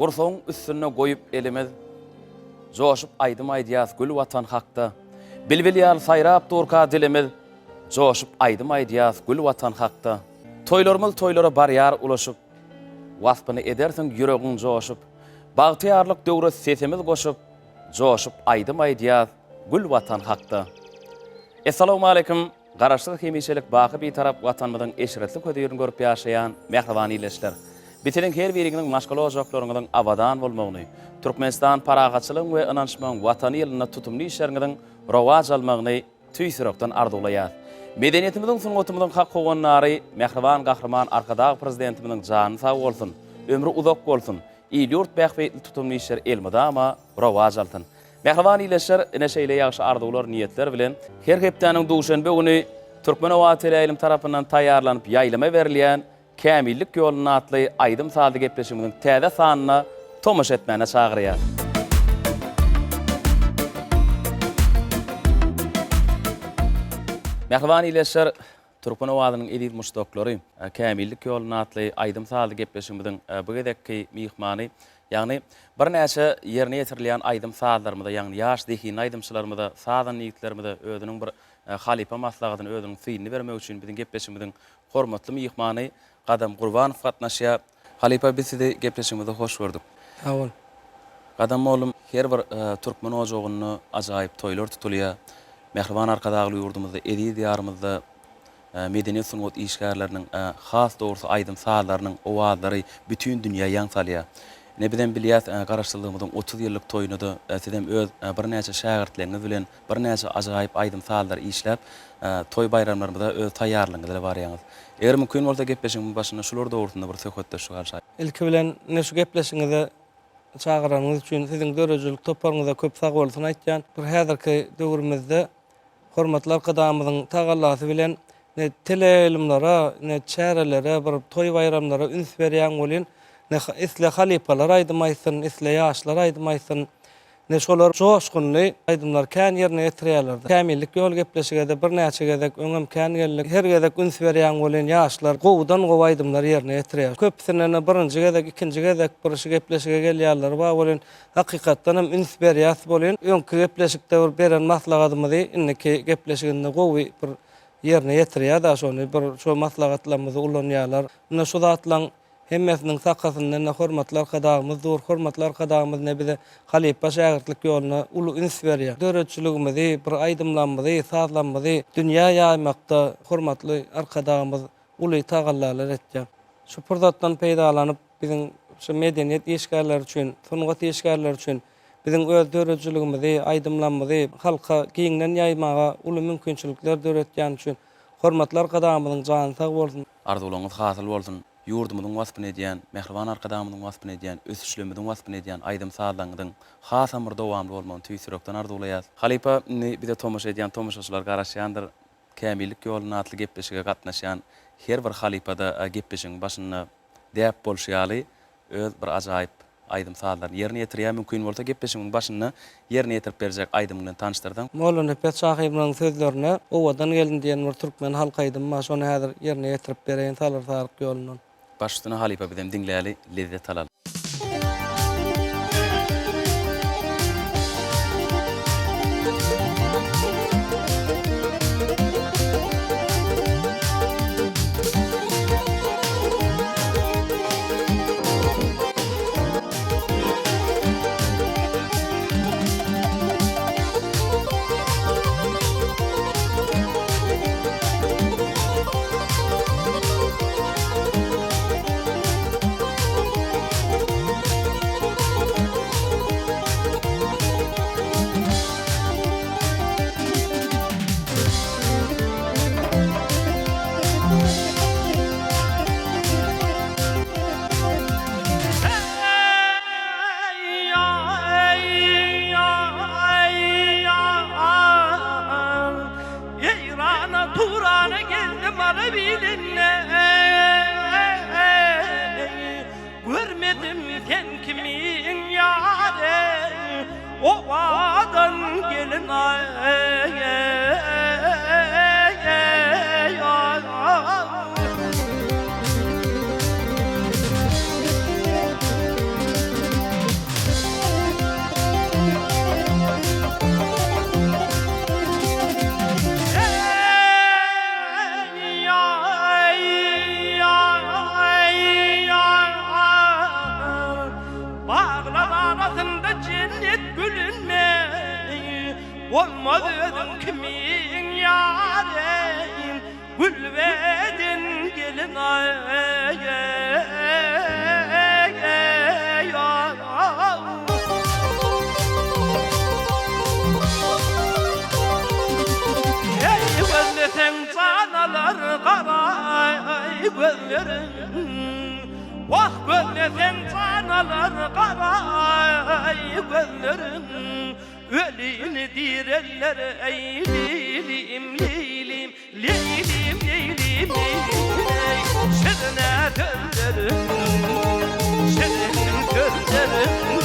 Gursoň üstüne goýup elimiz joşup aýdym aýdýas gül watan hakda. Bilbil ýaly saýrap durka dilimiz joşup aýdym aýdýas gül watan hakda. Toýlarymyz toýlara barýar ulaşyp, waspyny edersiň ýüregiň joşup, bagtyarlyk döwre sesimiz goşup, joşup aýdym aýdýas gül watan hakda. Assalamu alaykum. Garaşlyk hemişelik baky bir tarap watanymyzyň eşretli ködüýürini görüp ýaşaýan mehriban ileşler. Bitiriň her biriniň maşgala ojaklarynyň abadan bolmagyny, Türkmenistan paragaçylyk we ynançmagyň watany ýylyna tutumly işleriňiň rowaj almagyny tüýsürekden arzuwlaýar. Medeniýetimiziň suňatymyzyň hak gowanlary mehriban gahrman arkadag prezidentimiziň jany sag bolsun, ömrü uzak bolsun. Ýurt bähbetli tutumly işler elmydama rowaj alsyn. Mehriban ileşler ene şeýle ýagşy arzuwlar niýetler bilen her hepdeniň duşanbe güni Türkmen Owat Eýlim tarapyndan taýýarlanyp ýaýlama berilýän Kämillik ýoluny atly aýdym sady gepleşigimiň täze sanyna tomaş etmäne çagyrýar. Mehriban ileşler Türkmen Owatynyň edip muşdoklary Kämillik ýoluny atly aýdym sady gepleşigimiň bu gedekki mihmany ýagny bir näçe ýerine ýetirilýän aýdym sadlarymyda, ýagny ýaş dehin aýdymçylarymyda, sadan niýetlerimide özüniň bir halipa maslahatyny özüniň fiýlini bermek üçin biziň gepleşigimiň hormatly mihmany Gadam Gurbanow gatnaşýar. Halipa biz sizi gepleşigimizde hoş gördük. Awal. Gadam oğlum her bir Türkmen ojagyny ajaýyp toýlar tutulýar. Mehriban arkadagly ýurdumyzda, edi diýarymyzda medeniýet suňat işgärleriniň has dogrusu aýdym sadlarynyň owazlary bütün dünýä ýaňsalýar. Ne bilen bilýäs, garaşdyrlygymyzyň 30 ýyllyk toýunyda sizem öz bir näçe şagirdleriniz bilen bir näçe ajaýyp aýdym sadlar işläp toý bayramlarymyzda öz taýýarlygyňyzy barýaňyz. Eger mümkin bolsa gepleşigiň başyna şular dogrusynda bir söhbetde şu galşy. Ilki bilen näşe gepleşiňizde çagyranyňyz üçin siziň dörejilik toparyňyzda köp sag bolsun aýtjan. Bir häzirki döwrümizde hormatly arkadaşymyzyň tagallasy bilen ne teleýümlara, ne çärelere, bir toý bayramlara üns berýän bolan ne isle halipalar aýdym aýsyn, isle ýaşlar aýdym aýsyn, ne şolar joşgunly aýdymlar kän ýerine ýetirýärler. Kämillik ýol gepleşigede bir näçe gezek öňem kän gellik, her gezek üns berýän bolan ýaşlar gowdan gow aýdymlar ýerine ýetirýär. Köpsine birinji gezek, ikinji gezek bir gepleşige gelýärler. Ba bolan hakykatdan hem üns berýär bolan öňkü gepleşikde bir beren maslahatymyzy inniki gepleşiginde gowy bir ýerine ýetirýär da şonu bir şo maslahatlarymyzy ulanýarlar. Muna şu zatlaň hemmesiniň sakasyndan hormatly arkadaşymyz, dur hormatly arkadaşymyz ne bize halipa şagirdlik ýoluna uly üns berýär. Döretçiligimizi, bir aýdymlanmagy, sazlanmagy dünýä ýaýmakda hormatly arkadaşymyz uly tagallarlar etýär. Şu purzatdan peýdalanyp biziň şu medeniýet işgärleri üçin, suňat işgärleri üçin biziň öz döretçiligimizi, aýdymlanmagy halka giňden ýaýmaga uly mümkinçilikler döretýän üçin hormatly arkadaşymyzyň jany sag bolsun. Arzuwlaryňyz hasyl bolsun. Ýurdumyzyň waspyny edýän, mehriban arkadaşymyzyň waspyny edýän, ösüşlemimiziň waspyny edýän aýdym sadlarynyň hasam bir dowamly bolmagyny tüýsürekden arzuwlaýar. Halipa bize tomaş edýän tomaşaçylar garaşýandyr. Kämillik ýoluny atly gepleşige gatnaşýan her bir halipada gepleşigiň başyna däp bolşýaly öz bir ajaýyp aýdym sadlaryny ýerine ýetirýär. Mümkin bolsa gepleşigiň başyna ýerine ýetirip berjek aýdym bilen tanıştyrdyň. Mowlana Pet sahybynyň sözlerine owadan gelin diýen bir türkmen halk aýdym, şonu häzir ýerine ýetirip berýän salar saryk ýolundan. Başyna halipa bilen dinläýäli, lezzet alal. Görmedim sen kimin yâre, ovadan gelin Gözlesen canalar qaray gözlerin Vah gözlesen canalar qaray gözlerin Ölüni direller ey leylim leylim Leylim leylim leylim Şerine gözlerin Şerine gözlerin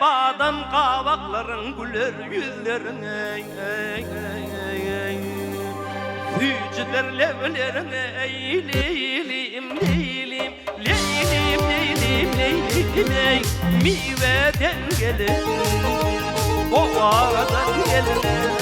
Badam kavakların güler yüzlerin ey ey ey ey Hücder levlerin ey leylim leylim Leylim leylim leylim ey Miveden gelin Ovadan gelin ey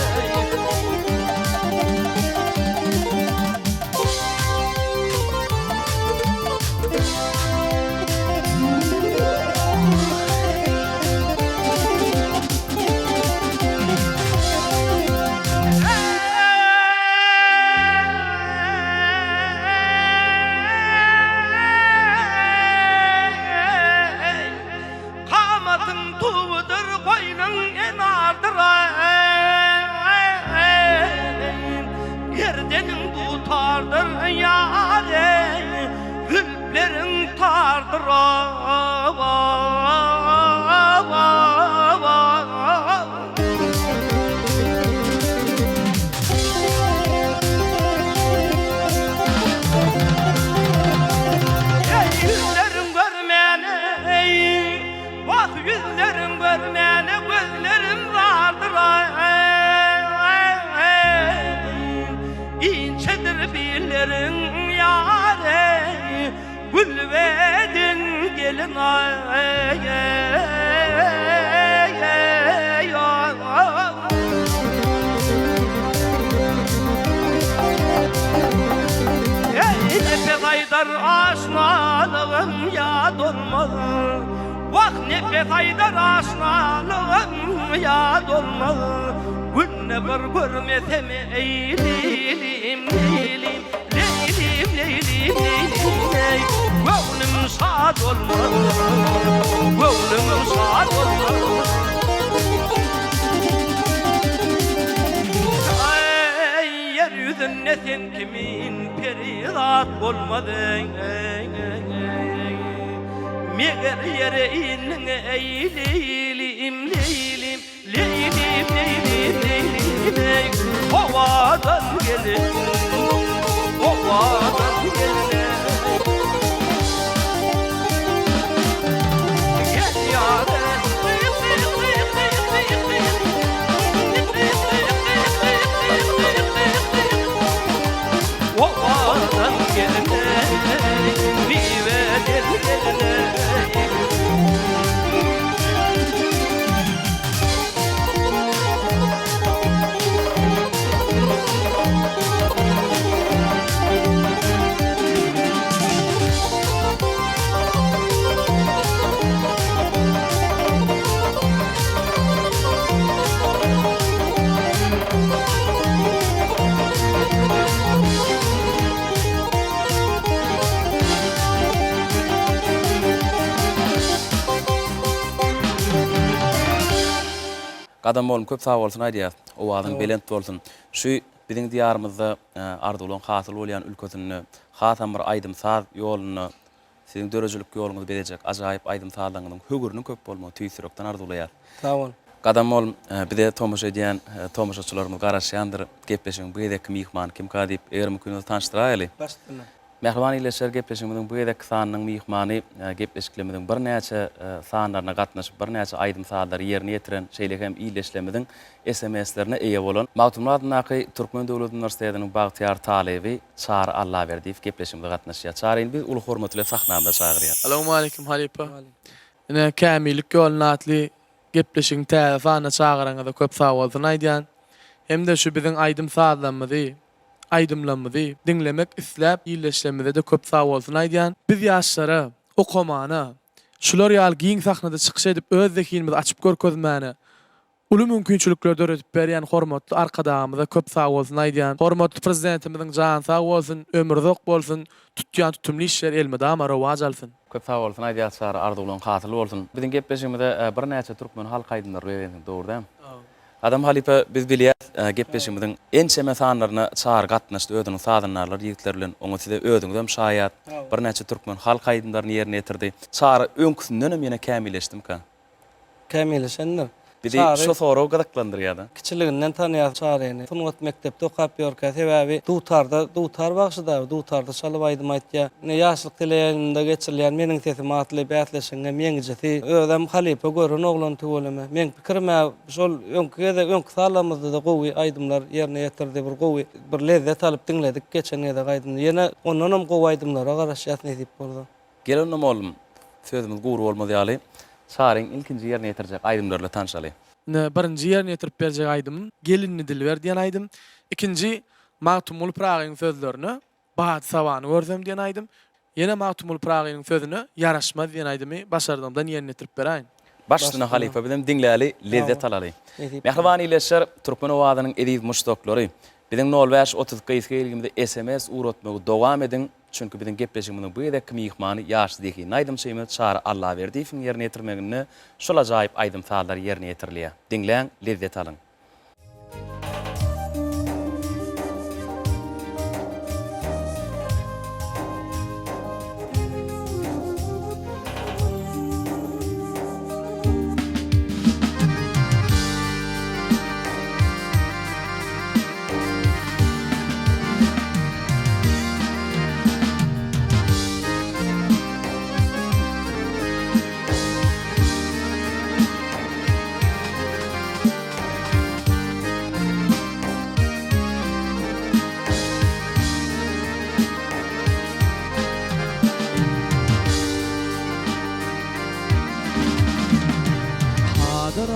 Yerdenin tutardır yâre Gülplerin tardır Yüzlerin görmeyene Bak yüzlerin görmeyene Gözlerin vardır İnçedir billerin yâre Gülvedin gelin Nefes aydar aşnalığım yad olmalı Vah nefes aydar aşnalığım yad olmalı Günne bir görmesem ey leylim leylim Leylim leylim leylim ey Gönlüm şad olmalı Gönlüm şad olmalı Ey yeryüzünde sen kimin perilat olmadı Meğer yere inin ey leylim leylim Leylim leylim leylim ey Ovadan gelin Ovadan gelin Gel yâre Ovadan gelin Miveden gelin Gadam bolum köp sag bolsun aýdýar. Owazyň belent bolsun. Şu biziň diýarymyzda ardulan hasyl bolýan ülkesini hasam bir aýdym saz ýoluny siziň dörejilik ýoluňyzy berejek ajaýyp aýdym sazlarynyň högüriniň köp bolmagy tüýsürekden ardulaýar. Sağ ol. Gadam bolum bize tomoşa edýän tomoşaçylarymyz garaşýandyr. Gepleşiň bu ýerde kim mihman kim kadyp erim günü tanıştyraýaly. Başdyna. Mehriban ileşer gepleşigimiziň bu ýerdeki sanynyň mihmany gepleşiklerimiziň bir näçe sanlaryna gatnaşyp bir näçe aýdym saatlar ýerine ýetiren şeýle hem ileşlemimiziň SMS-lerine eýe bolan Mawtumrat Naky Türkmen Döwlet Üniversitetiniň Bagtyar talebi Çar Allaberdiýew gepleşigimizde gatnaşýar. Çaryň biz uly hormat bilen sahnamda çagyrýar. Assalamu alaykum Halipa. Ine kämilik ýolunatly gepleşiň täze çagyraňyzda köp sag bolsun aýdýan. Hem de şu biziň aýdym saatlarymyzy aýdymlarymyzy dinlemek isläp iýleşlemede de köp sag bolsun aýdýan. Biz ýaşlara, okumana, şular ýaly giň sahnada çykyş edip öz zekinimizi açyp görkezmäni Uly mümkinçilikler öğretip berýän hormatly arkadamyza köp sag bolsun aýdýan. Hormatly prezidentimiziň jan sag bolsun, ömürdok bolsun, tutýan tutumly işler elme dama rowaj alsyn. Köp sag bolsun, aýdýar sar arzuwlaryň hasyly bolsun. Biziň gepleşigimizde bir näçe türkmen halk aýdymlar beýendik, dogry. Adam halipe biz bilýär, gepleşigimiziň en çeme sanlaryna çağır gatnaşdy ödüniň sadanlarlar ýigitler bilen. Oňa size ödüňizem şaýat bir näçe türkmen halk aýdymlaryny ýerine ýetirdi. Çağır öňküsünden ýene kämilleşdimkä. Kämilleşenler. Biri şu soraw gydaklandyrýardy. Kiçiliginden tanýar çaryny. Sunwat mekdepde okap ýörkä sebäbi dutar bagşyda, dutarda çalyp aýdym aýtýa. Ne ýaşlyk teleýäninde geçirilýän meniň sesim atly bätleşiňe meňjesi ödem halipe görün oglan tüweleme. Men pikirime şol öňkü salamyzda da gowy aýdymlar ýerine ýetirdi, bir gowy bir lezzet alyp dinledik geçen ýerde aýdym. Ýene ondan gowy aýdymlara garaşýat nesip boldy. Gelenim oğlum, sözümüz guru olmadı ýaly. Çağırın ilkinci ýerine ýetirjek aýdymlarla tanışaly. Birinci ýerine ýetirip berjek aýdym, gelinni dilber diýen aýdym. İkinji, Magtumul Pragyň sözlerini Bahat Savany görsem diýen aýdym. Ýene Magtumul Pragyň sözüni yaraşmaz diýen aýdymy başardymdan ýerine ýetirip berýän. Başlyna halife bilen dinläli, lezzet alaly. Mehriban ileşer Türkmen owadynyň ediz muşdoklary. Biziň 05-30 ilgimizde SMS uratmagy dowam edin. Çünkü bizim gepleşigimiň bu ýerde kim ýygmany ýaşy diýki naýdym şeýme çara Allah berdi fin ýerine ýetirmegini şol ajaýyp aýdym saatlar ýerine ýetirilýär. Dinleň, lezzet alyň.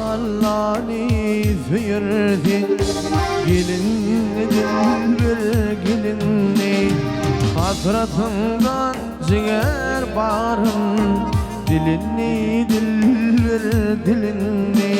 Allah'ni verdi gelinni dilber gelinni hasratından ciğer barım dilinni dilber dilinni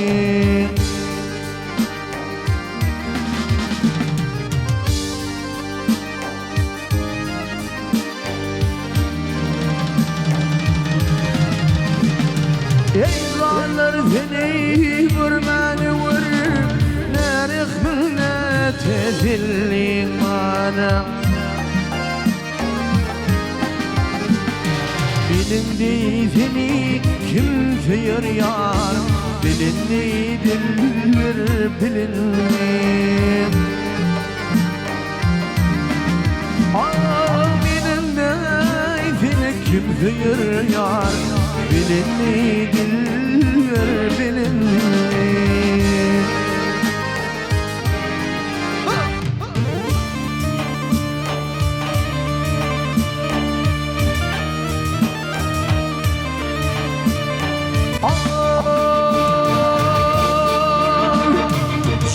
Eyvallah seni görmeni vurur Nerihine tezilliğin bana Bilindi seni kim sıyır yar Bilindi dilber bilindi Bilindi seni kim sıyır yar Bilinli dilber bilinli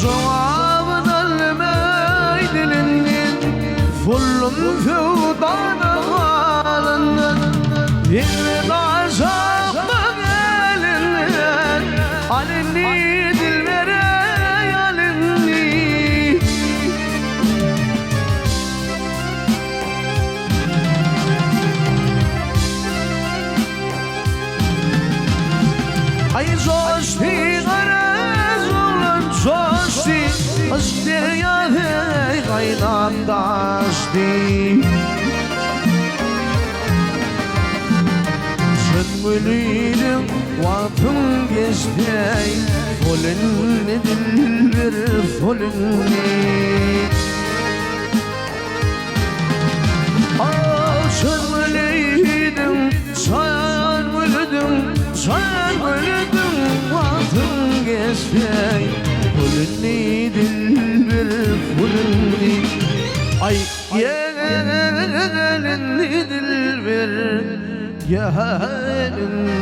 Cevabın almay dilinin Fullun fevdanı halından Yine daşaklık elinden Alinni dilbere alinni Ay coşti garaz olan coşti Aşk deryade kaynan daşti Mülüydüm vaktim geçti Folünni dilber folünni Ağaçın mülüydüm Çayan mülüdüm Çayan mülüdüm Vaktim geçti Folünni dilber folünni Ay yelinni dilber Yelinni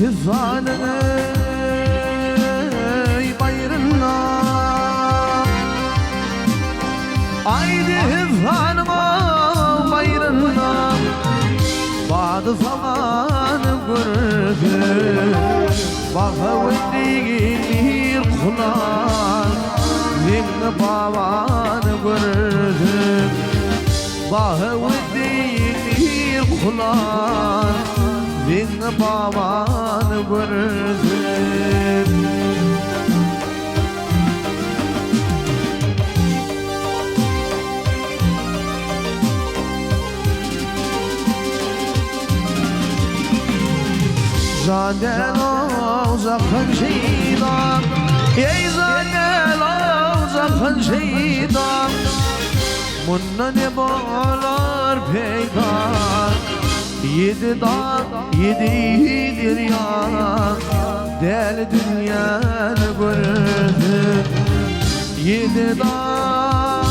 hizanı bayrına Haydi hizanıma bayrına Badı zamanı gördüm Bakavullir kular Zimni babanı gördüm Bakavullir kular Zimni babanı gördüm Zadel uzakın şeydan Ey zadel uzakın şeydan Bununla ne bağlar peydan Yedi dağ yedi yan Deli dünyanı gördüm Yedi dağ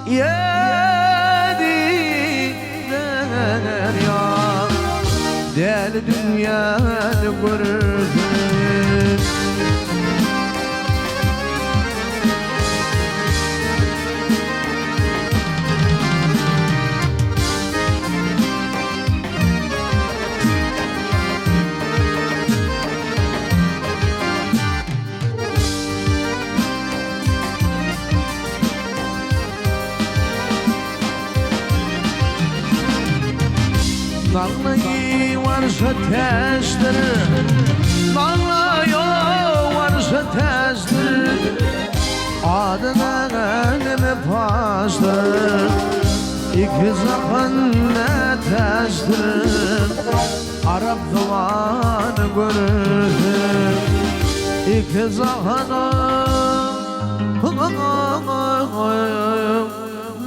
yedi yan Deli dünyanı gördüm Nallayı varsa tezdir Nallayı varsa tezdir Adına elimi pazdır İki zakın ne tezdir Arap zamanı görürdüm İki zakını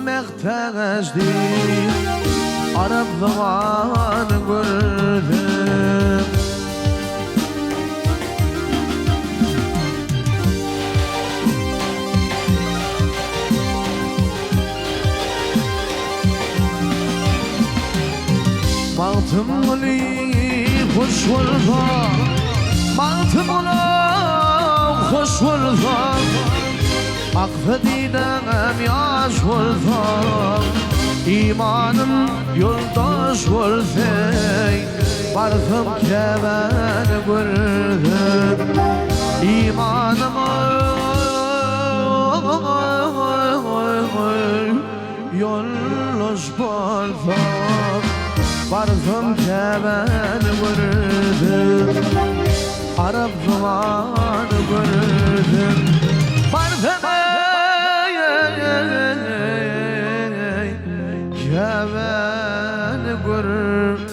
mehtezdir Arap zamanı gördüm Mantım oli hoş olsa Mantım ola hoş olsa Akfedinem yaş olsa İmanım yoldaş olsay Barkım kemen gördüm İmanım yoldaş olsa Barkım kemen gördüm Arap zamanı gördüm Barkım Kemen gördüm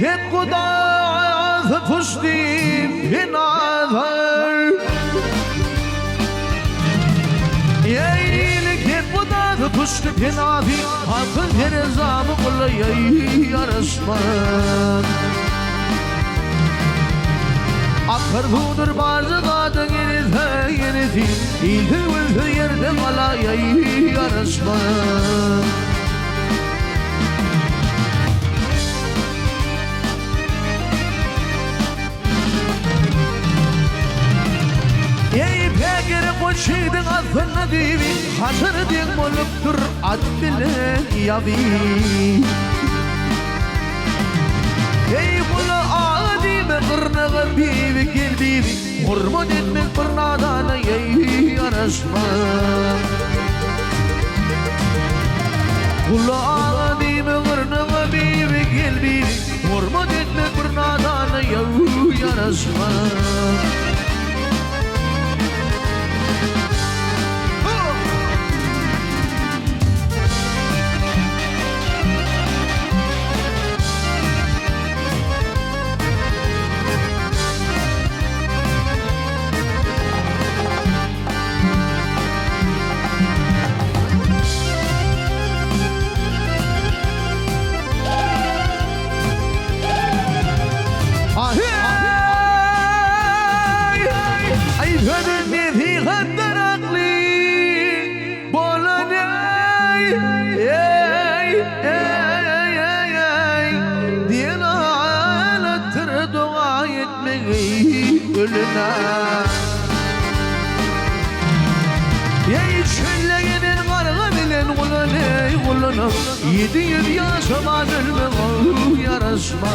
Hep kudaz puşti pinazar Yeylik hep kudaz puşti pinazi Hakkın terezamı kula yarışman Akır budur barzı kadın yenisi İldi vüldü yerde kala yarışman Şeydin aslında divi Hasır din moluktur ad bilen yavi Ey kula adime qırnağı bibi gel bibi Hurmat etmek bir nadana ey yarasma Kula adime qırnağı bibi gel bibi Hurmat etmek bir nadana ey yarasma Yedi yaşaman ölme yarasma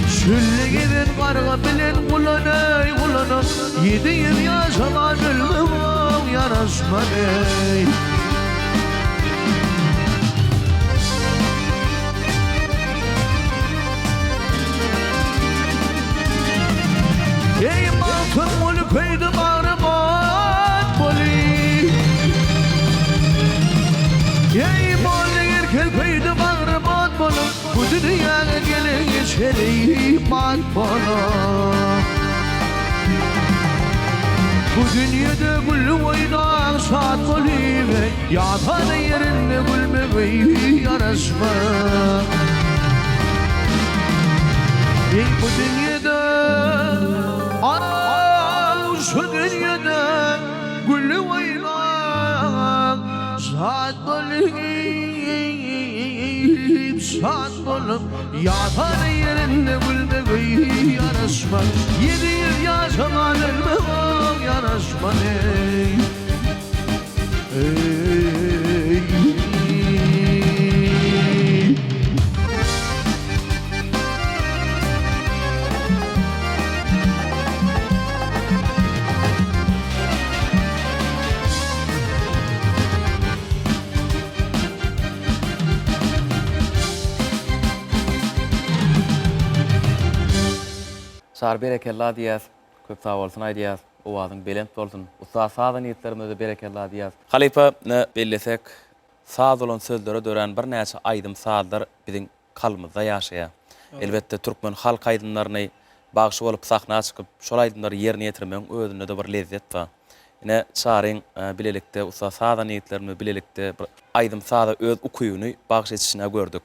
Şülle giden karga bilen kullanay kullanam Yedi yaşaman ölme yarasma Ey matın ulu köyde bağrıman boli Ey malı erkek köyde bağrıman boli Bu dünyaya gelen geçeri mat bana Bu dünyada gülü oynan saat boli ve Yatan yerinde gülme ve yarasma Ey bu dünyada şu dünyada gülü oynan saat bölüm saat bölüm Yatan yerinde gülme gıy yarasma 7 yaşaman ölme yarasma Sar berekellah diyaz. Köp sağ olsun ay diyaz. Ovazın belent olsun. Usta sağda niyetlerimize berekellah diyaz. Halipa ne bellesek sağ olan sözlere dören bir näçe aydym sağlar bizim kalmyzda ýaşaýar. Elbette Türkmen halk aydymlaryny bagşy bolup sahna çykyp şol aydymlary ýerine ýetirmek özünde de bir lezzet bar. Ine çaryň bilelikde usta sağda niyetlerimi bilelikde aydym sağda öz ukuýuny bagş etişine gördük.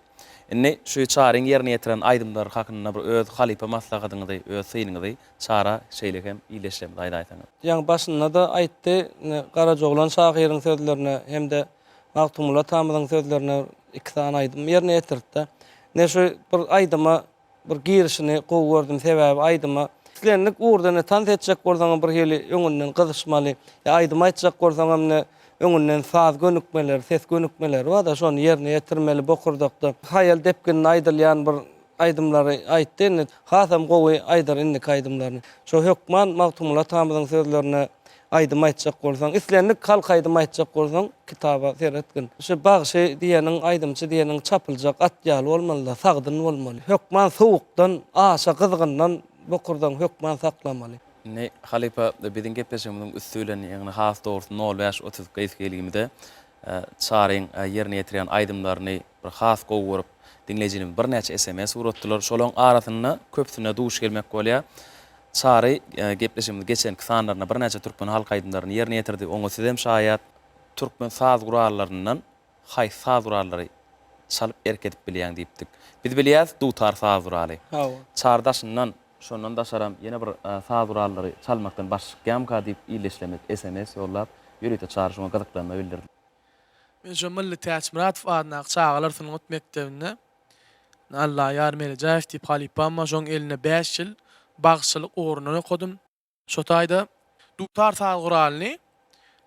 Ine şu çaryň ýerine ýetiren aydymlar hakynda bir öz halipa maslahatyňyzy, öz synyňyzy çara şeýle hem iýleşem aýdaýsaňyz. Ýa-ni başynda da aýtdy, Garajoglan şahyryň sözlerine hem de Magtumullah Tamyzyň sözlerine iki tane aydym ýerine ýetirdi. Ne şu bir aydyma bir girişini gowy gördüm sebäbi aydyma sizlerlik uğurdan tanıt etjek bolsaňyz bir heli öňünden gyzyşmaly. Aýdym aýtjak bolsaňam ne öňünden saz gönükmeler, ses gönükmeler we da şonu ýerine ýetirmeli bokurdakda. Hayal depkin aýdylýan bir aydymlary aýtdy. Hasam gowy aýdar indi aýdymlaryny. Şo Hökman Magtumullah Tamyzyň sözlerine aydym aýtjak bolsaň, islenlik halk aydym aýtjak bolsaň kitaba seretgin. Şu bagşy diýeniň aydymçy diýeniň çapyljak atýaly bolmaly, sagdyn bolmaly. Hökman sowukdan, aşa gyzgyndan bokurdan hökman saklamaly. Ne halipa bizim gepleşimizin üstülen ýa-ni has doğrusu 0-30 geýsgeligimizde çaryň ýerine ýetiren aydymlaryny bir has gowy görüp dinleýijiniň bir näçe SMS uratdylar. Şolaň arasynda köpsüne duş gelmek bolýar. Çary gepleşimiz geçen sanlaryna bir näçe türkmen halk aydymlaryny ýerine ýetirdi. Oňa sizem şaýat türkmen saz gurallaryndan haý saz gurallary çalyp erketip bilýän diýipdik. Biz bilýäs dutar saz guraly. Çardaşyndan şondan da saram yine bir saz gurallary çalmakdan başgamka diýip iýleşlemek SMS ýollap ýürüýte çarşyma gyzyklanma bildirdi. Men şu Milli Täçmirat adına çağalar sunut mektebinde Allah yardım edecek diýip halipamma şoň eline 5 ýyl bagşylyk ornuny kodum. Şo taýda dutar saz guralyny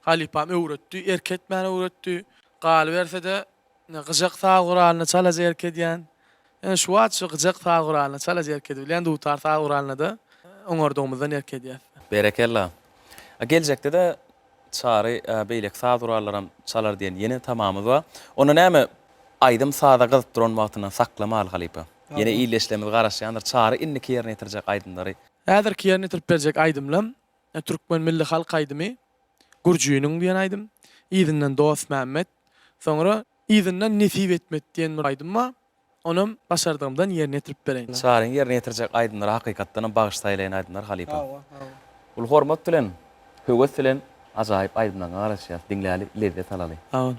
halipam öwretdi, erketmän öwretdi. Galy berse de Gıjak sağ Kur'an'ı çala zerk edýän. Yani şu wagt şu gıjak sağ Kur'an'ı çala zerk edýän dutar sağ Kur'an'ı da oňordumyzdan erk edýär. Berekella. Geljekde de çary beýlek saduralaram çalar diýen ýene tamamy ba. Ona näme aýdym sada gyzyp duran wagtyna saklamaly galypy. Ýene iýleşlemiz garaşýandyr çary inniki ýerine ýetirjek aýdymlary. Häzir ki ýerine ýetirip berjek aýdymlam. Türkmen milli halk aýdymy. Gurjuynyň diýen aýdym. Ýygynden Dost Mämmet. Soňra ýygynden Nesip etmet diýen bir aýdym ma. Onum başardygymdan ýerine ýetirip bereýin. Çaryň ýerine ýetirjek aýdymlary hakykatdan bagışlaýlan aýdymlar galypy. Ul hormat bilen, höwes bilen ajaýyp aýdymlaryň garaşýar, diňläli lezzet alaly. Amin.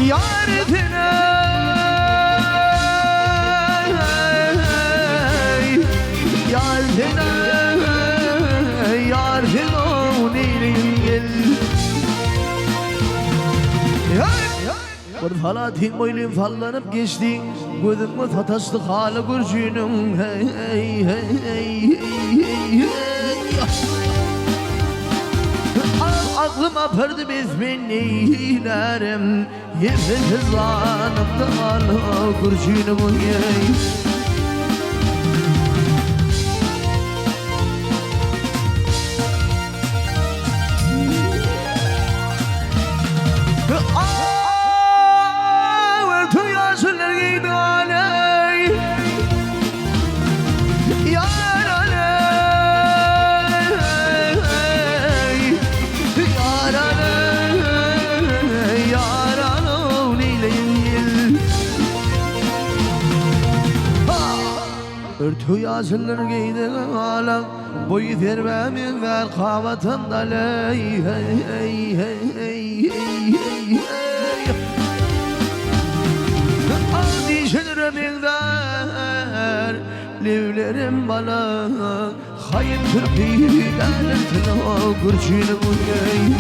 Yardına Yardına Yardına neyleyim gel Bir falatin boylum fallanıp geçtin Gözümü sataştı hala gürcünüm Hey hey hey hey hey Aklıma pırdı bezmin neylerim Yefesiz anımda hala kurşunum yey Vertu yaşlar giydi aley Yar aley Örtü yazılır giydi alam Boyu vermemin ver kavatımda ley hey hey hey hey hey hey Al dişlerim der Livlerim bana Hayır türküler Tına kurşunum yey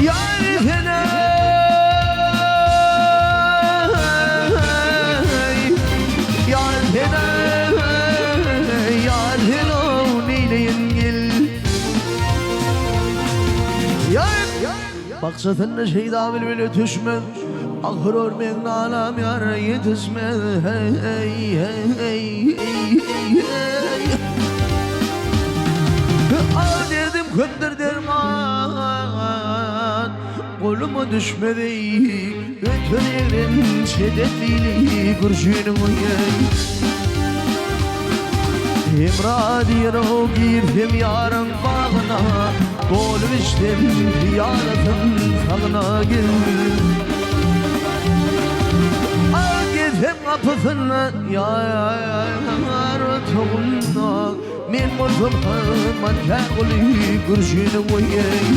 Yardına Yardına Yardına neyleyim gel Maksatında şeyda bilbili düşmez Ahır örmeğin alam yar yetişmez Hey hey hey hey hey hey Al derdim köptür derman Koluma düşmedi Ötülerim şeddetlili kurşunumu yey Emradi o girdim yarın bağına Kolum içtim ziyaretin salına gel Al gidem kapısına yar otuğunda Men murzum hırman kâguli kurşunumu yey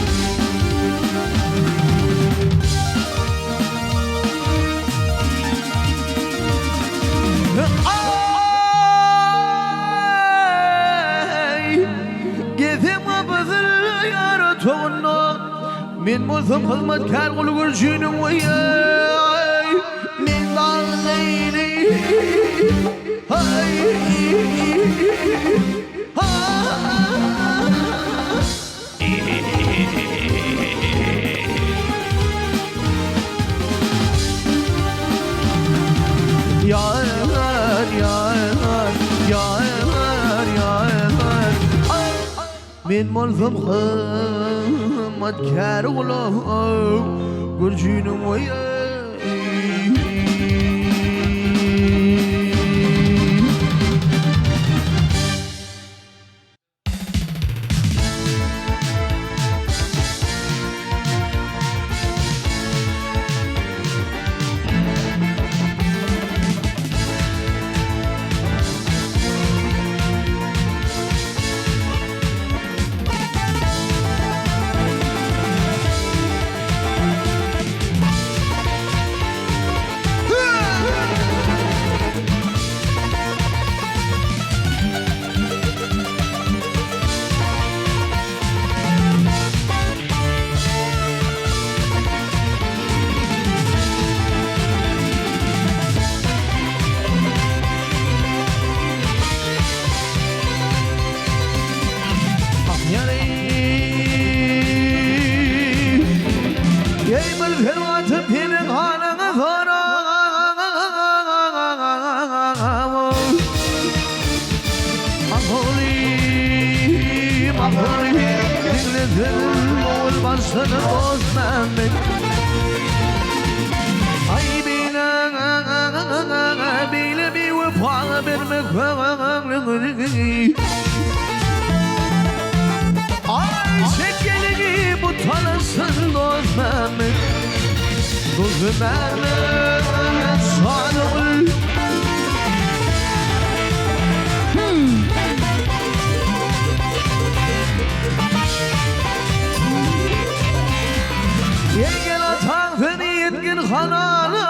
Men murzum hizmetkar kul gurjunum vay Men dağleyli hay Yar yar yar yar Men murzum hizmetkar kul gurjunum vay dedim olmasını bozmamak. Ay bile bir vefa vermek. Ay çekilini bu tanısın bozmamak. Bozmamak sanırım. Yengel atan seni yetkin hanana.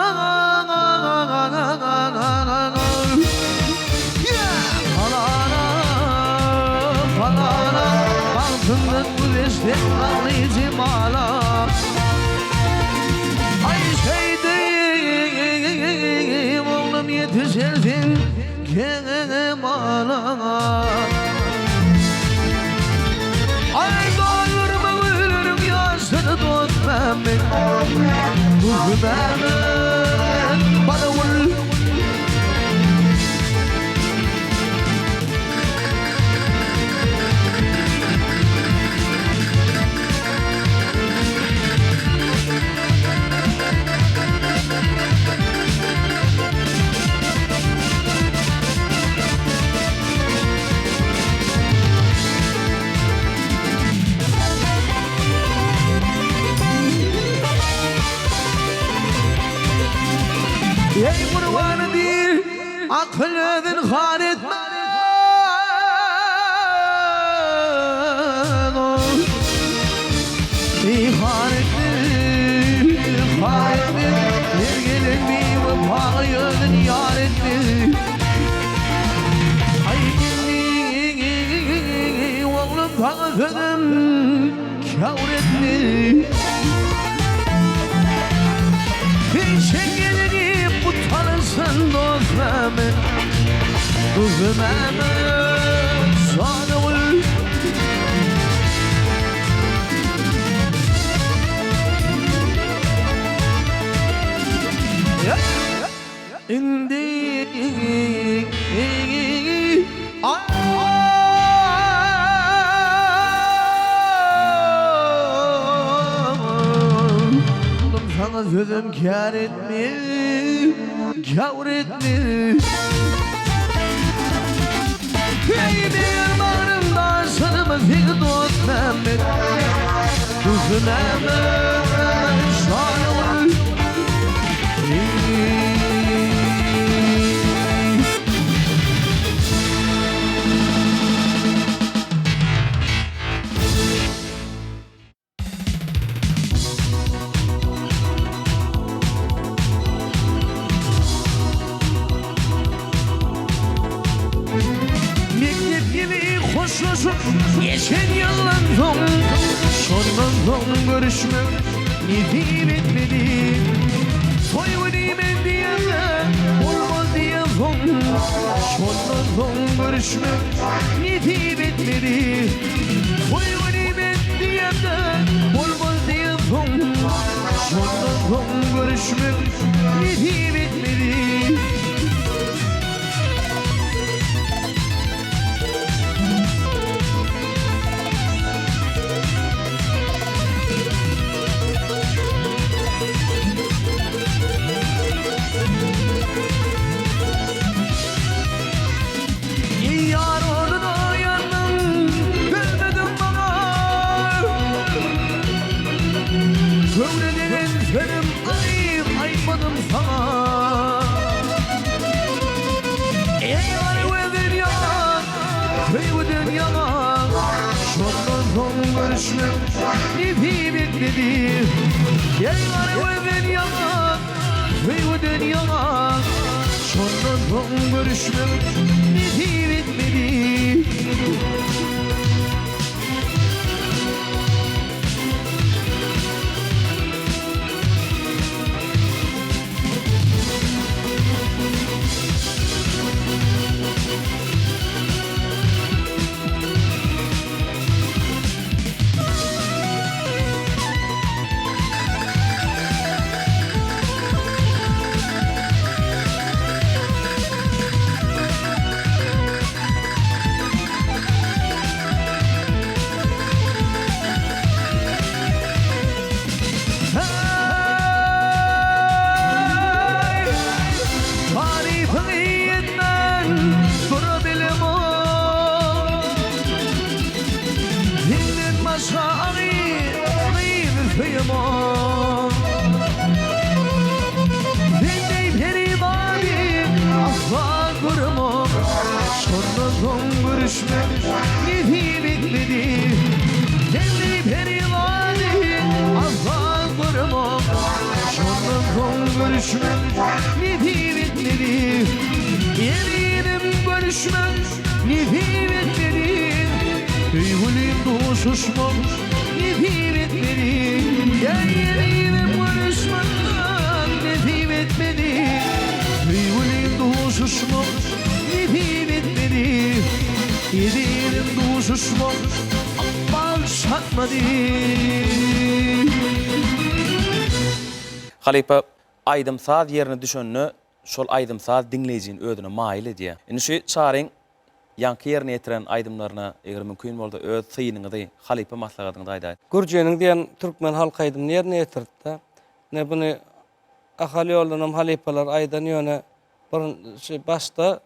Hanana baktımdan bu destek anlayıcı mala. Ay şeydeyim oğlum yetişirsin kemala. Ay doyurma ölürüm yaşını tutmam ben. Tutmam bana vur. Ey kurbanı değil, aklını har etme. İhar etme, har etme. Sevgilin bir vefayını yar etme. Ay gini, oğlum tanıdım, kâr etme. Çekilini bu tanısın dostlarımı. Kızımı sana vur. İndi sana sözüm kâr etme, kâr etme. Ey bir bağrımda sanımı bir dost Mehmet. Kızım Mehmet sana vur. Geçen yıldan sonra görüşmek nefil etmedi. Soyunayım ben diye de olmaz diye sondan görüşmek nefil etmedi. Soyunayım ben diye de olmaz diye sondan görüşmek nefil etmedi. Benim aymadım sana. Ey ayvedin yalan, ayvedin yalan. Şondan son görüşmek nefil etmedi. Ey ayvedin yalan, ayvedin yalan. Şondan son görüşmek nefil etmedi. kıyamam. Bendey perivadim asla kırmam. Sonra son görüşmek nefi bitmedi. Bendey perivadim asla kırmam. Sonra son görüşmek nefi bitmedi. Yeminim görüşmek nefi bitmedi. Duygulim doğuşuşmam nefi bitmedi. Yeminim görüşmek nefi bitmedi. Duygulim doğuşuşmam nefi bitmedi. Yediğim doğuşuşmam başlatmadı. Halipa aýdym saz ýerine düşenni şol aýdym saz dinleýijin ödüne maýl edýär. Indi şu çaryň ýanky ýerine ýetiren aýdymlaryna eger mümkin bolsa öz syýnyňyzy halipa maslahatyňyzy aýdaýdy. Gürjeniň diýen türkmen halk aýdymyny ýerine ýetirdi da. Ne bunu ahali ýolunam halipalar aýdan ýöne bir başda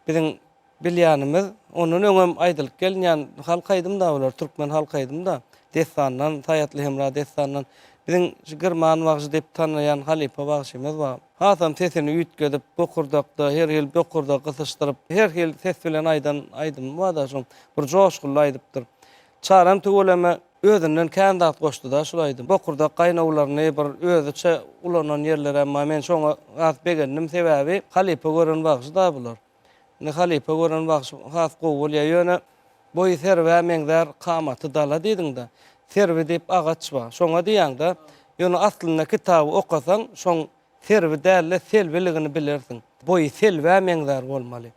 biziň bilýänimiz onun öňem aýdylyp gelýän halk aýdymda bolar, türkmen halk aýdymda. Destandan, Taýatly Hemra destandan biziň Gürman wagty dep tanýan halipa wagtymyz bar. Hasan sesini üýtgedip, bokurdakda, her ýyl bokurda gysyşdyryp, her ýyl ses bilen aýdym bar da şoň bir joşgul aýdypdyr. Çaram töweleme özünden kandat goşdy da şol aýdym. Bokurda gaýnawlaryny bir özüçe ulanan ýerlere emma men şoňa gat begendim sebäbi halipa gören wagty da bular. Ne halipa gören wagty has gowul ýöne boý serwe meňder kamaty dala diýdiň da. Serwe dip agaç bar. Şoňa diýäňde ýöne aslyna kitaby okasaň şoň serwe dälle selbeligini bilirsiň. Boý selwe meňder bolmaly.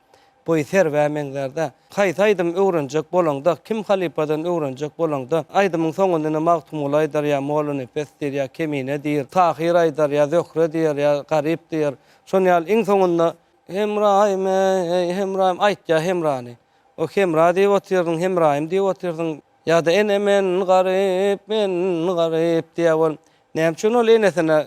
Boý serwe meňderde haýsy aýdym öwrenjek bolanda kim halipadan öwrenjek bolanda aýdymyň soňunda magtum olaýdyr ýa molany pestir ýa kemine diýir, tahir aýdar ýa zöhre diýir ýa garyp diýir. Şonýal iň soňunda Hemraim aýtja Hemrany. O Hemra diýip otyrdyň, Hemraim diýip otyrdyň. Ya da enemen garip, men garip diýe bol. Näme üçin ol enesine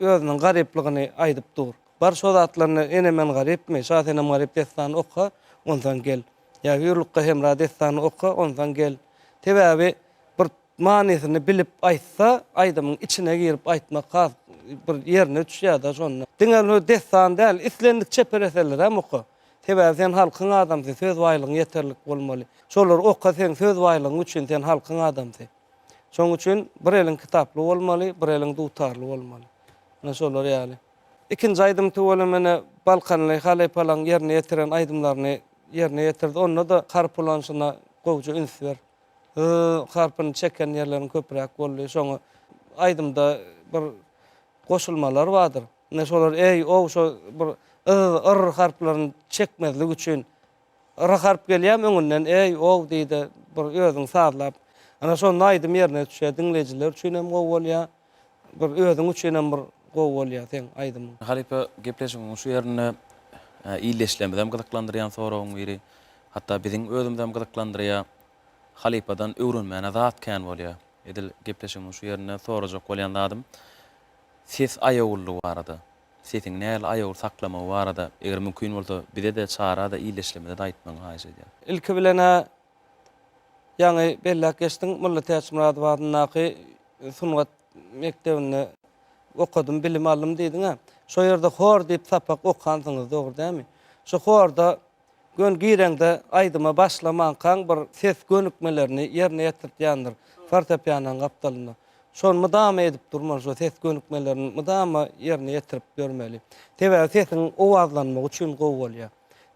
özüniň garyplygyny aýdyp dur. Bar şo zatlaryny enemen garipmi, şahenem garip destan oka, ondan gel. Ya ýurlukka Hemra destany oka, ondan gel. Sebäbi bir manysyny bilip aýtsa, aýdymyň içine girip aýtmak has bir ýerine düşýär da şonu. Diňe destan däl, islendik çepereseler hem oka. Sebäbi sen halkyň adamsy, söz baýlygyň ýeterlik bolmaly. Şolar oka sen söz baýlygyň üçin sen halkyň adamsy. Şoň üçin bir eliň kitaply bolmaly, bir eliň dutarly bolmaly. Ana şolar ýaly. İkinji aýdym töwelemene Balkanly halipalan ýerine ýetiren aýdymlaryny ýerine ýetirdi. Onda da harpulansına gowja üns ber. Harpyny çeken ýerlerini köpräk boldy. Şoňa aýdymda bir goşulmalar bardyr. Ne şolar şo bir harplaryny çekmezlik üçin harp gelýär öňünden diýdi bir özüň sazlap. Ana şonu aýdym ýerine düşýär dinleýijiler üçin hem gowy bolýar. Bir özüň üçin hem bir gowy bolýar sen aýdym. Halipa gepleşiň şu ýerine iýleşlemedem gyzyklandyrýan soragyň biri. Hatda biziň özümden gyzyklandyrýar. Halipadan öwrenmäne zat kän bolýar. Edil gepleşiň şu ýerine sorajak bolýan adam. Ses aýagully barada. Sesiň näle aýagur saklama barada. Eger mümkin bolsa bide de çara da iýleşlemede de aýtmaň haýsy diýär. İlki bilene ýaňy bellek geçdiň Mulla Täç Muradowadyň naky sungat mektebinde okudum, bilim aldım diýdiň ha. Şo ýerde hor diýip sapak okansyňyz dogry dämi? Şo horda gön gireňde aýdyma başlaman kaň bir ses gönükmelerini ýerine ýetirýändir. Fortepianoň gapdalynda. Şonu mudam edip durmaly, şo ses gönükmelerini mudam ýerine ýetirip görmeli. Tebe sesiň owazlanmagy üçin gowy bolýar.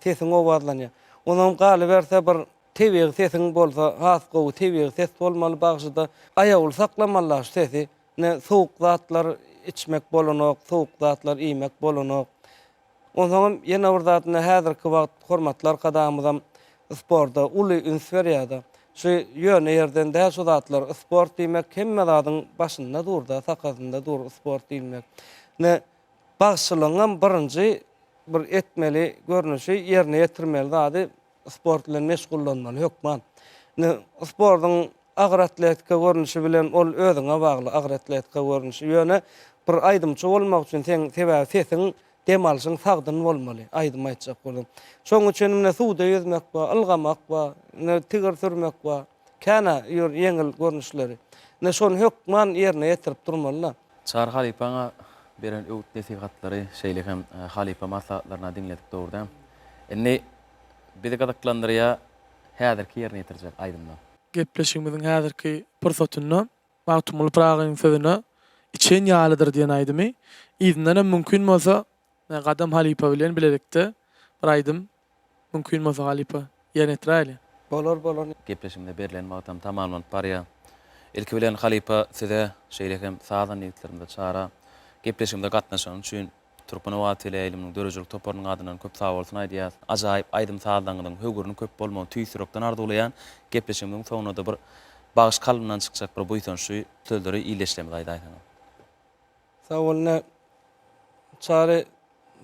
Sesiň owazlanýar. Onuň galy berse bir tebeg sesiň bolsa, has gowy tebeg ses bolmaly bagşyda aýagyl saklamaly sesi. Ne soğuk zatlar içmek bolanok, soğuk zatlar iýmek bolanok. Ondan ýene bir zatny häzirki wagt hormatlar kadamyzam sporda uly üns berýärdi. Şu ýöne ýerden de şu zatlar sport diýmek hemme zadyň başynda durda, sakazynda dur sport diýmek. Ne bagşylanan birinji bir etmeli görnüşi ýerine ýetirmeli zady sport bilen meşgullanmaly hökman. Ne sportyň agyr atletika görnüşi bilen ol özüňe bagly agyr atletika görnüşi ýöne bir aýdymçy bolmak üçin sen sebäbi sesiň demalşyň sagdyn bolmaly. Aýdym aýtjak boldum. Şoň üçin mene suwda ýüzmek we ylgamak we tigir sürmek we kana ýeňil görnüşleri. Ne şonu hökman ýerine ýetirip durmalylar. Çar halipaňa beren öwt nesihatlary şeýle hem halipa maslahatlaryna diňledik dogrudan. Enne bizi gadaklandyrýa häzirki ýerine ýetirjek aýdymda. Gepleşigimiziň häzirki pursatyny Magtumul Pragyň sözüne içen ýalydyr diýen aýdymy. Izinden mümkin bolsa gadam halipa bilen bilelikde bir aýdym mümkin bolsa halipa ýerine ýetiräli. Bolar. Gepleşimde berilen magtam tamamen parya. Ilki bilen halipa size şeýle hem sağdan ýetlerimde çara gepleşimde gatnaşan üçin Turpany Wagty eliminiň dörejlik toparynyň adynan köp sag bolsun aýdýar. Ajaýyp aýdym sagdangyň höwgürüni köp bolmagy tüýsürekden arzuwlaýan gepleşimiň soňunda bir bagyş kalbymdan çykjak bir boýtan şu sözleri iýleşlemeli aýdýar. Sağolna çare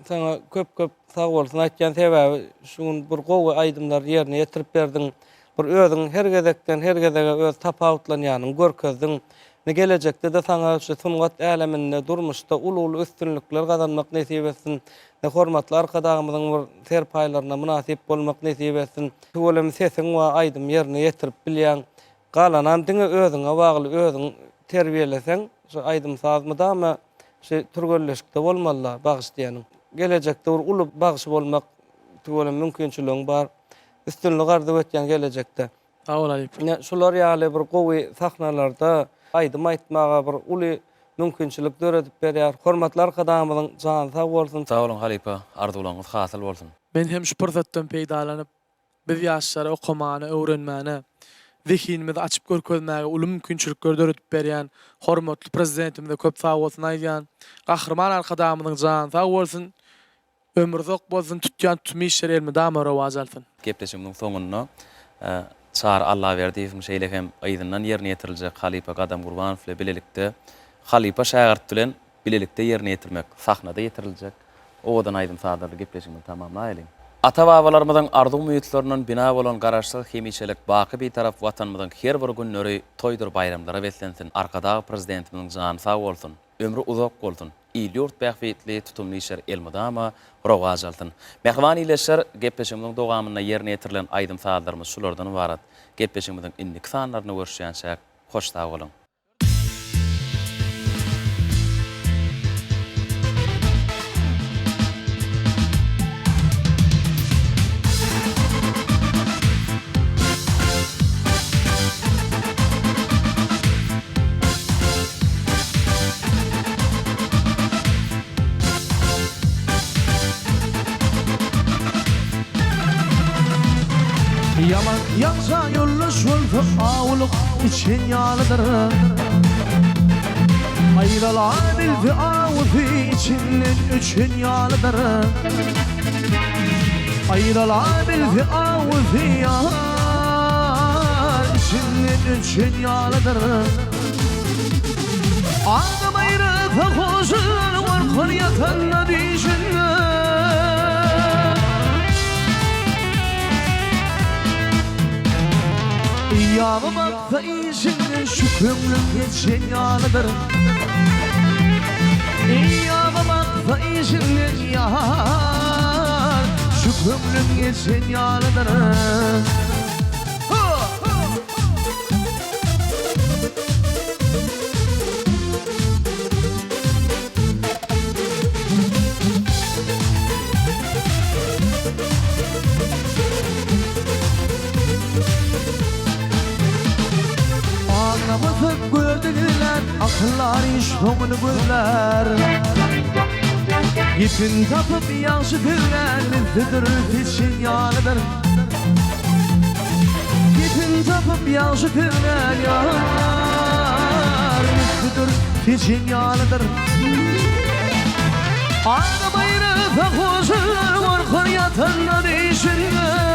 sana köp sağ bolsun aýtjan sebäbi şuň bir gowy aýdymlar ýerine ýetirip berdiň. Bir özüň her gezekde öz tapawutlanýanyň görkezdiň. Ne gelecekde de sana şu sungat äleminde durmuşda ulu üstünlükler kazanmak nesip etsin. Ne hormatly arkadaşymyzyň bir serpaýlaryna münasip bolmak nesip etsin. Şolem sesin we aýdym ýerine ýetirip bilýän galanam diňe özüňe bagly özüň terbiýeleseň şu aýdym sazmydama şu türgelleşikde bolmalylar bagyşlaýanyň. Gelecekde bir ulu bagyş bolmak şolem mümkinçiligiň bar. Üstünlük ardy etýän gelecekde. Sağ ol Alip. Şular ýaly bir gowy sahnalarda aýdym aýtmaga bir uly mümkinçilik döredip berýär. Hormatly arkadaşymyzyň jany sag bolsun. Sağ olun halipa, arzuwlaryňyz hasyl bolsun. Men hem şu pursatdan peýdalanyp biz ýaşlara okumany, öwrenmäni, zihnimizi açyp görkezmäge uly mümkinçilikler döredip berýän hormatly prezidentimize köp sag bolsun aýdýan. Gahrman arkadaşymyzyň jany sag bolsun. Ömürzok bolsun, tutýan tümi işler elmi dama rowaj alsyn. Gepleşimiň soňunda çar Allah berdi şeýle hem aýdyndan ýerine ýetiriljek halipa Gadam Gurbanow ile bilelikde halipa şagirt bilen bilelikde ýerine ýetirmek sahnada ýetiriljek. Owadan aýdym sadary gepleşigimi tamamlaýaly. Ata-babalarymyzyň arzu-umytlarynyň bina bolan garaşsyz hemiçelik baky bir taraf watanymyzyň her bir günleri toýdur bayramlara betlensin. Arkadagy prezidentimiň jany sag bolsun, ömrü uzak bolsun. İýurt bähwetli tutumly işler elmydama rowaj alsyn. Mehriban iýleşler gepleşimiň dowamyna ýerine ýetirilen aýdym saatlarymyz şulardan ibarat. Gepleşimiň indik sanlaryny görüşýänçä hoş sag bolun. Yaman yansa yollu şulfu ağuluk için yalıdır. Ayrılan bilfi ağufi içinin üçün yalıdır. Ayrılan bilfi ağufi içinin üçün yalıdır. Ağım ayrı fakuzun var kol yatanla düşünür. Yağmak da iyisinin şu kömrüm geçen yalıdır. Yağmak da iyisinin yağar şu kömrüm geçen yalıdır. Namazı gördüler, akıllar işomunu gördüler. İpin tapıp yansıtırlar, nefedir için yalıdır. İpin tapıp yansıtırlar, nefedir için yalıdır. Ağda bayrı fakuzlar var, kor yatanlar işinler.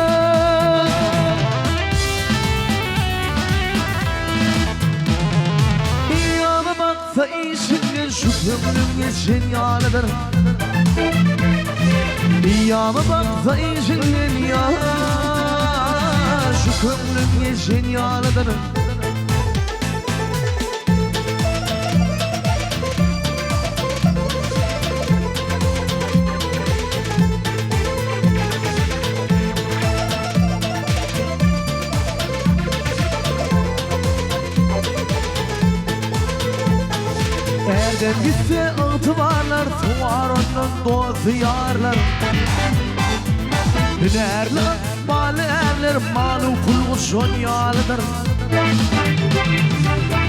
Baksa iyisinden şu kömrüm geçen yalıdır. Yağma baksa iyisinden yağar şu kömrüm geçen yalıdır. Elden gitse ıtıvarlar, suvar ondan dostu yarlar. Hünerler, mal erler, malı pul son yalıdır.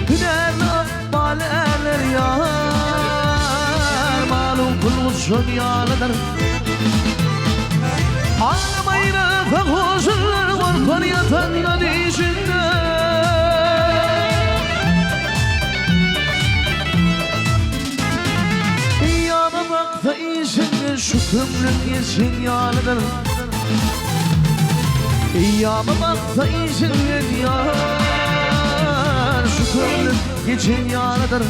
Hünerler, mal erler yar, malı pul son yalıdır. Ağlamayla fakuzlar korkar yatanda dişinde. Yana bakta iyisinde şu kömrün yesin yalıdır. Yana bakta iyisinde yar, şu kömrün yesin yalıdır.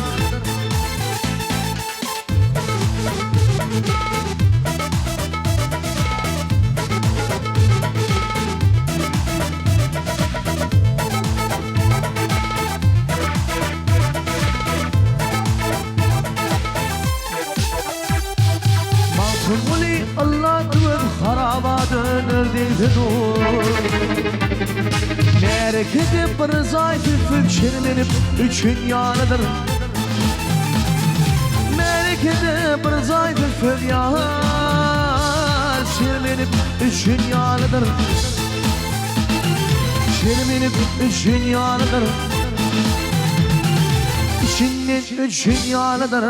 Masumuli Allah duyup haraba döner dedi dur. Merekede bir zayıf şirlenip üçün yanıdır. Merekede bir zayıf yar şirlenip üçün yanıdır. Şirlenip üçün yanıdır. İçinden üçün yanıdır.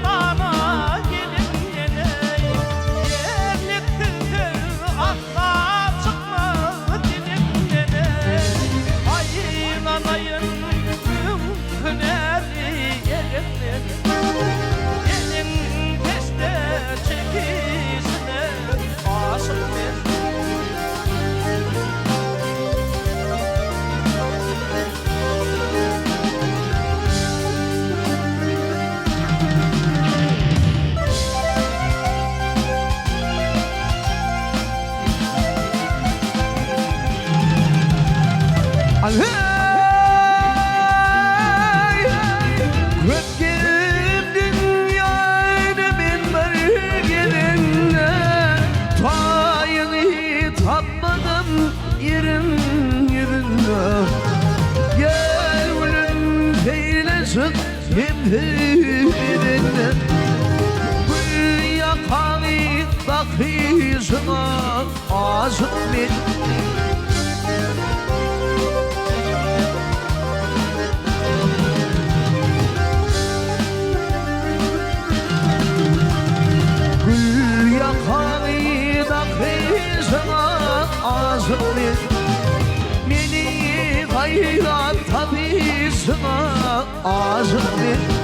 Bana gelin yine, yerliktir yazık yemdiğine Gül yakanı bakışına azık men Gül yakanı bakışına azık men Meni gayrat tabisına azık men